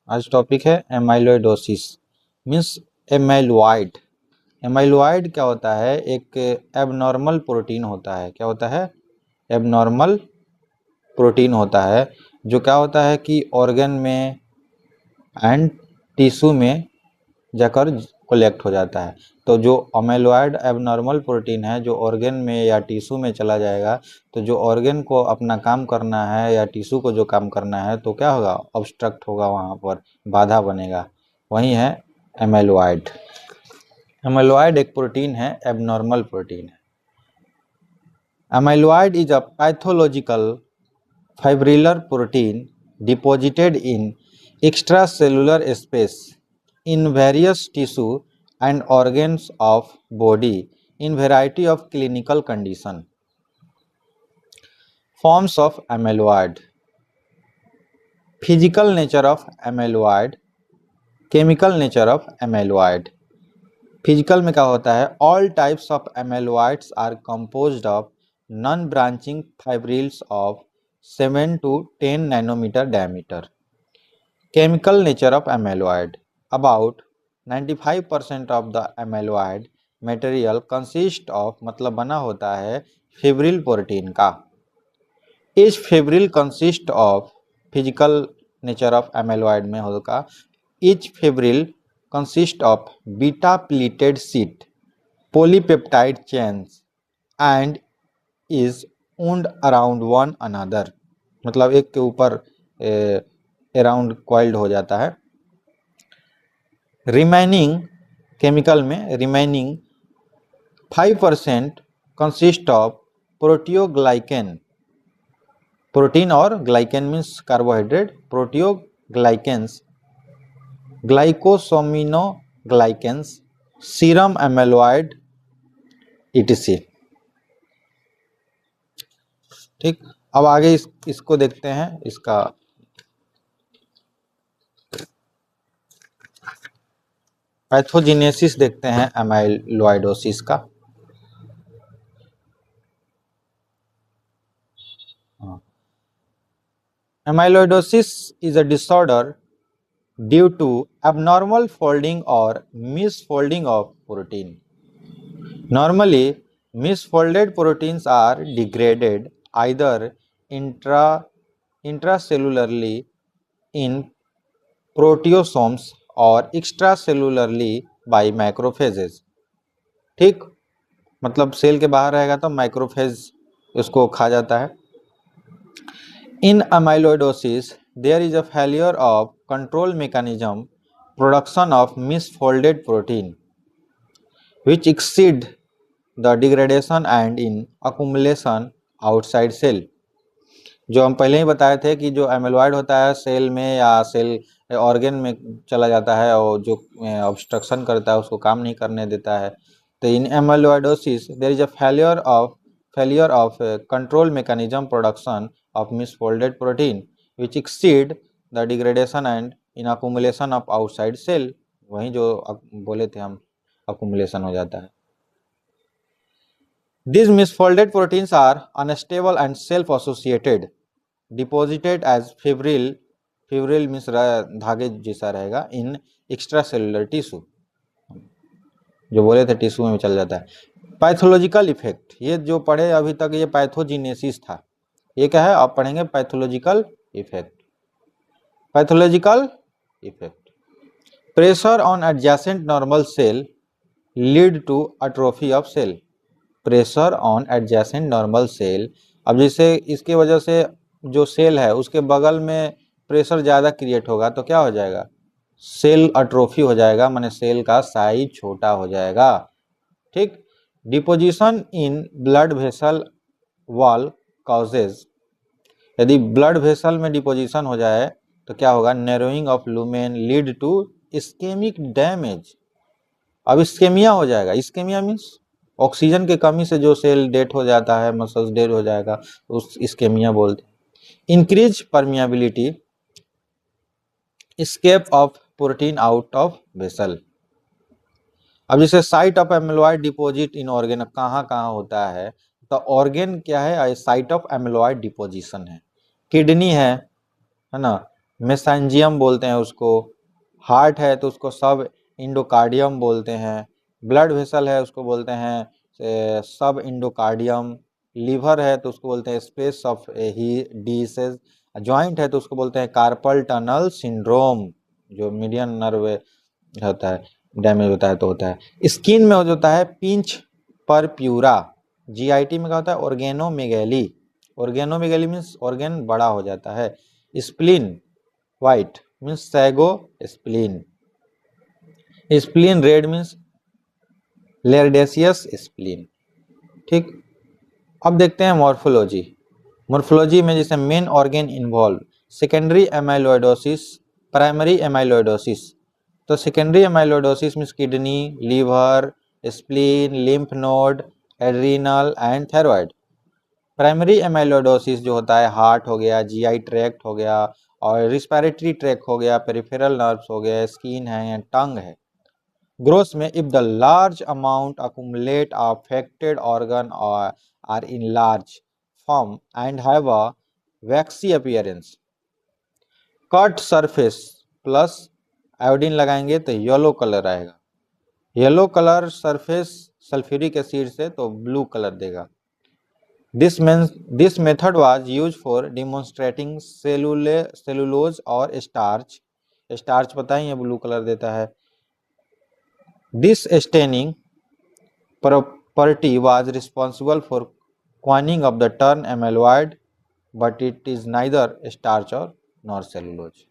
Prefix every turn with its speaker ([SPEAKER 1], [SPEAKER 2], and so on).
[SPEAKER 1] आज टॉपिक है amyloidosis means amyloid. Amyloid क्या होता है? एक एबनॉर्मल प्रोटीन होता है। क्या होता है? एबनॉर्मल प्रोटीन होता है जो क्या होता है कि ऑर्गन में एंड टिश्यू में जाकर कलेक्ट हो जाता है। तो जो अमाइलॉइड एबनॉर्मल प्रोटीन है जो ऑर्गन में या टिश्यू में चला जाएगा, तो जो ऑर्गन को अपना काम करना है या टिश्यू को जो काम करना है तो क्या होगा? ऑब्स्ट्रक्ट होगा, वहाँ पर बाधा बनेगा। वही है एमाइलॉइड। एमाइलॉइड एक प्रोटीन है, एबनॉर्मल प्रोटीन है। Amyloid is a pathological fibriller protein deposited in extracellular space in various tissue and organs of body in variety of clinical condition. Forms of amyloid. Physical nature of amyloid. Chemical nature of amyloid. Physical में क्या होता है? All types of amyloids are composed of non branching fibrils of 7 to 10 nanometre diameter. Chemical nature of amyloid. About 95% of the amyloid material consist of मतलब बना होता है fibril protein का। Each fibril consist of physical nature of amyloid में होगा each fibril consist of beta pleated sheet polypeptide chains and is wound around one another मतलब एक के ऊपर अराउंड क्वाइल्ड हो जाता है। रिमेनिंग केमिकल में remaining 5% consist of proteoglycan. Protein और glycan means carbohydrate. Proteoglycans, glycosaminoglycans, serum amyloid etc। ठीक, अब आगे इसको देखते हैं। इसका पैथोजेनेसिस देखते हैं एमाइलॉइडोसिस का। Amyloidosis is a disorder due to abnormal folding or misfolding of protein. Normally, misfolded proteins are degraded either intracellularly in proteosomes or extracellularly by macrophages। ठीक, मतलब सेल के बाहर रहेगा तो माइक्रोफेज उसको खा जाता है। In amyloidosis, there is a failure of control mechanism production of misfolded protein, which exceed the degradation and in accumulation outside cell। जो हम पहले ही बताए थे कि जो एमाइलॉइड होता है सेल में या सेल ऑर्गन में चला जाता है और जो ऑब्स्ट्रक्शन करता है उसको काम नहीं करने देता है। तो in amyloidosis there is a failure of control mechanism production of misfolded protein which exceed the degradation and in accumulation of outside cell। वही जो बोले थे हम, accumulation हो जाता है। These misfolded proteins are unstable and self-associated, deposited as fibril means धागे जैसा रहेगा in extracellular tissue, जो बोले थे टिश्यू में चल जाता है। पैथोलॉजिकल इफेक्ट, ये जो पढ़े अभी तक ये पैथोजेनेसिस था, ये क्या है? आप पढ़ेंगे pathological effect. Pathological effect, pressure on adjacent normal cell lead to atrophy of cell. Pressure on adjacent normal cell, अब जैसे इसके वजह से जो सेल है उसके बगल में प्रेशर ज़्यादा क्रिएट होगा तो क्या हो जाएगा? सेल अट्रोफी हो जाएगा, माने सेल का साइज छोटा हो जाएगा। ठीक, deposition in blood vessel wall causes, यदि ब्लड वेसल में डिपोजिशन हो जाए तो क्या होगा? Narrowing of lumen lead to ischemic damage. अब इस्केमिया हो जाएगा। इस्केमिया मीन्स ऑक्सीजन की कमी से जो सेल डेड हो जाता है, मसल्स डेड हो जाएगा, उस इस्केमिया बोलते हैं। Increase permeability, escape of protein out of vessel। अब जैसे site of amyloid deposit in organ कहाँ होता है? तो ऑर्गन क्या है? साइट ऑफ एमिलॉइड डिपोजिशन है। किडनी है ना, मेसेंजियम बोलते हैं उसको। हार्ट है तो उसको सब इंडोकार्डियम बोलते हैं। ब्लड वेसल है उसको बोलते हैं सब इंडोकार्डियम। लीवर है तो उसको बोलते हैं स्पेस ऑफ डीसेस। जॉइंट है तो उसको बोलते हैं कार्पल टनल सिंड्रोम, जो मीडियन नर्व होता है डैमेज होता है तो होता है। स्किन में हो जाता है पिंच पर प्यूरा। जीआईटी में क्या होता है ऑर्गेनोमेगैली। ऑर्गेनोमेगैली मीन्स ऑर्गेन बड़ा हो जाता है। Spleen white means sago spleen. Spleen red means lardaceous spleen. ठीक, अब देखते हैं मॉर्फोलॉजी। मॉर्फोलॉजी में जैसे main organ involve, secondary amyloidosis, primary amyloidosis. तो secondary amyloidosis means kidney, liver, spleen, lymph node, adrenal and thyroid. Primary amyloidosis जो होता है हार्ट हो गया, जीआई ट्रैक्ट हो गया और रिस्पिरेटरी ट्रैक्ट हो गया, पेरिफेरल नर्व्स हो गया, स्किन है या टंग है। ग्रोथ में if the large amount accumulate affected organ or are in large form and have a waxy appearance। Cut surface plus iodine लगाएंगे तो येलो कलर आएगा। Yellow colour surface sulphuric acid से तो ब्लू कलर देगा। This method was used for demonstrating cellulose और starch. Starch पता ही है blue colour देता है। This staining property was responsible for coining of the term amyloid, but it is neither starch or nor cellulose।